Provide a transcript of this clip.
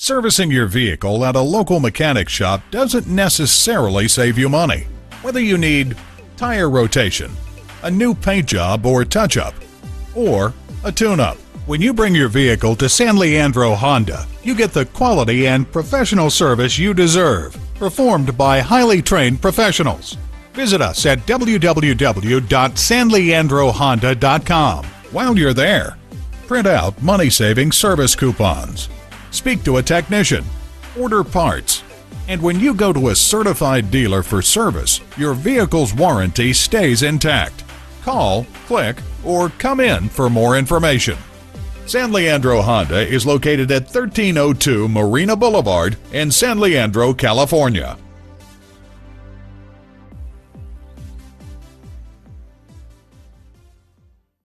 Servicing your vehicle at a local mechanic shop doesn't necessarily save you money. Whether you need tire rotation, a new paint job or touch-up, or a tune-up, when you bring your vehicle to San Leandro Honda, you get the quality and professional service you deserve, performed by highly trained professionals. Visit us at www.sanleandrohonda.com. While you're there, print out money-saving service coupons. Speak to a technician, order parts, and when you go to a certified dealer for service, your vehicle's warranty stays intact. Call, click, or come in for more information. San Leandro Honda is located at 1302 Marina Boulevard in San Leandro, California.